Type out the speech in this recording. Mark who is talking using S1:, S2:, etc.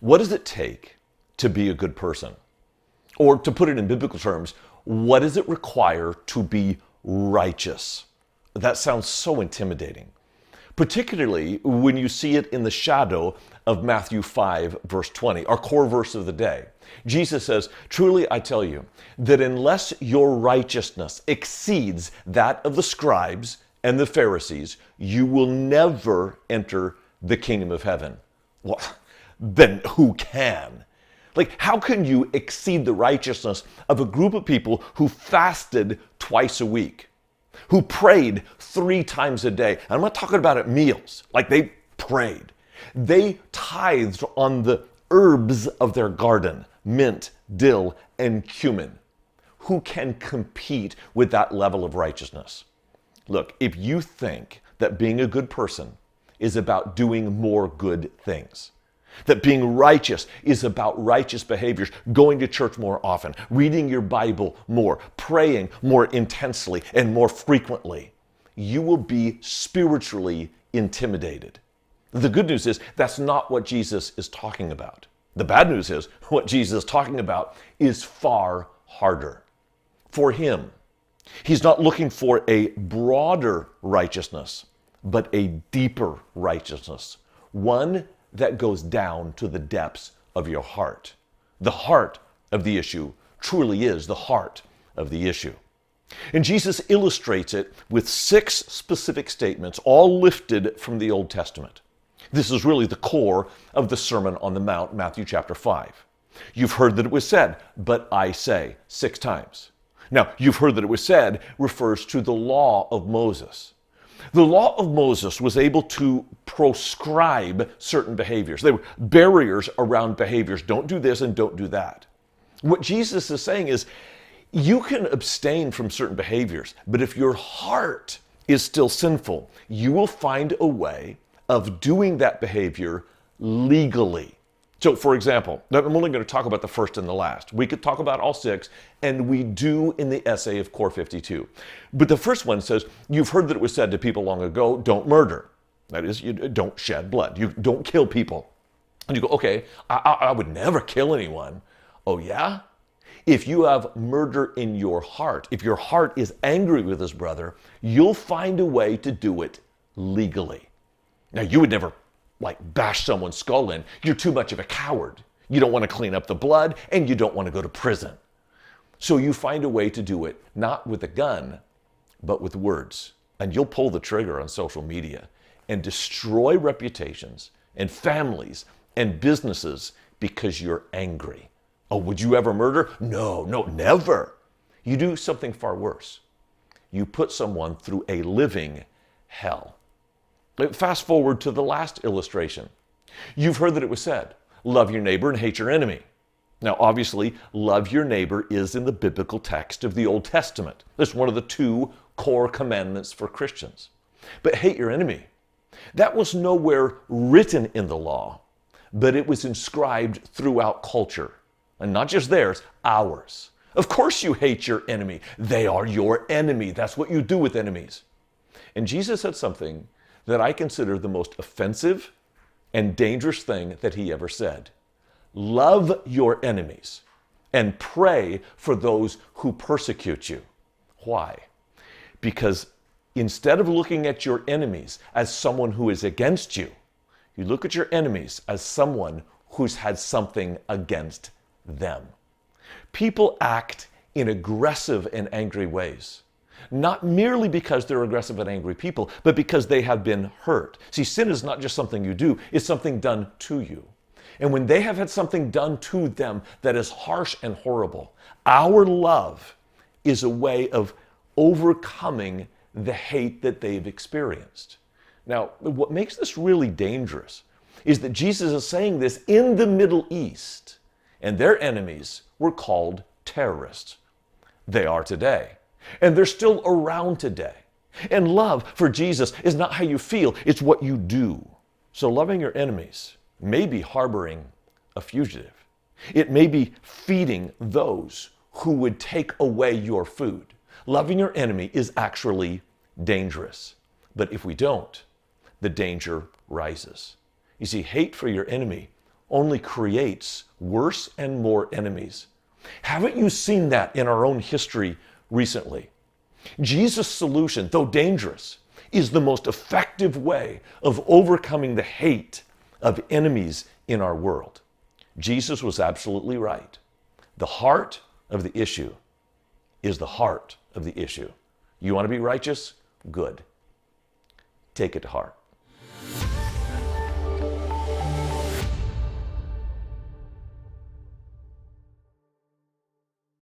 S1: What does it take to be a good person? Or to put it in biblical terms, what does it require to be righteous? That sounds so intimidating, particularly when you see it in the shadow of Matthew 5, verse 20, our core verse of the day. Jesus says, "Truly I tell you, that unless your righteousness exceeds that of the scribes and the Pharisees, you will never enter the kingdom of heaven." Well, then who can? Like, how can you exceed the righteousness of a group of people who fasted twice a week, who prayed 3 times a day? And I'm not talking about at meals, like they prayed. They tithed on the herbs of their garden, mint, dill, and cumin. Who can compete with that level of righteousness? Look, if you think that being a good person is about doing more good things, that being righteous is about righteous behaviors, going to church more often, reading your Bible more, praying more intensely and more frequently, you will be spiritually intimidated. The good news is that's not what Jesus is talking about. The bad news is what Jesus is talking about is far harder. For him, he's not looking for a broader righteousness, but a deeper righteousness, one that goes down to the depths of your heart. The heart of the issue truly is the heart of the issue. And Jesus illustrates it with 6 specific statements, all lifted from the Old Testament. This is really the core of the Sermon on the Mount, Matthew chapter 5. You've heard that it was said, "But I say," 6 times. Now, you've heard that it was said refers to the law of Moses. The law of Moses was able to proscribe certain behaviors. They were barriers around behaviors. Don't do this and don't do that. What Jesus is saying is, you can abstain from certain behaviors, but if your heart is still sinful, you will find a way of doing that behavior legally. So, for example, I'm only going to talk about the first and the last. We could talk about all 6, and we do in the essay of Core52. But the first one says, you've heard that it was said to people long ago, don't murder. That is, you don't shed blood. You don't kill people. And you go, okay, I would never kill anyone. Oh, yeah? If you have murder in your heart, if your heart is angry with his brother, you'll find a way to do it legally. Now, you would never bash someone's skull in. You're too much of a coward. You don't want to clean up the blood, and you don't want to go to prison. So you find a way to do it, not with a gun, but with words. And you'll pull the trigger on social media and destroy reputations and families and businesses because you're angry. Oh, would you ever murder? No, never. You do something far worse. You put someone through a living hell. Fast forward to the last illustration. You've heard that it was said, love your neighbor and hate your enemy. Now, obviously, love your neighbor is in the biblical text of the Old Testament. That's one of the 2 core commandments for Christians. But hate your enemy, that was nowhere written in the law, but it was inscribed throughout culture. And not just theirs, ours. Of course you hate your enemy. They are your enemy. That's what you do with enemies. And Jesus said something that I consider the most offensive and dangerous thing that he ever said. Love your enemies and pray for those who persecute you. Why? Because instead of looking at your enemies as someone who is against you, you look at your enemies as someone who's had something against them. People act in aggressive and angry ways. Not merely because they're aggressive and angry people, but because they have been hurt. See, sin is not just something you do, it's something done to you. And when they have had something done to them that is harsh and horrible, our love is a way of overcoming the hate that they've experienced. Now, what makes this really dangerous is that Jesus is saying this in the Middle East, and their enemies were called terrorists. They are today. And they're still around today. And love for Jesus is not how you feel, it's what you do. So loving your enemies may be harboring a fugitive. It may be feeding those who would take away your food. Loving your enemy is actually dangerous. But if we don't, the danger rises. You see, hate for your enemy only creates worse and more enemies. Haven't you seen that in our own history recently? Jesus' solution, though dangerous, is the most effective way of overcoming the hate of enemies in our world. Jesus was absolutely right. The heart of the issue is the heart of the issue. You want to be righteous? Good. Take it to heart.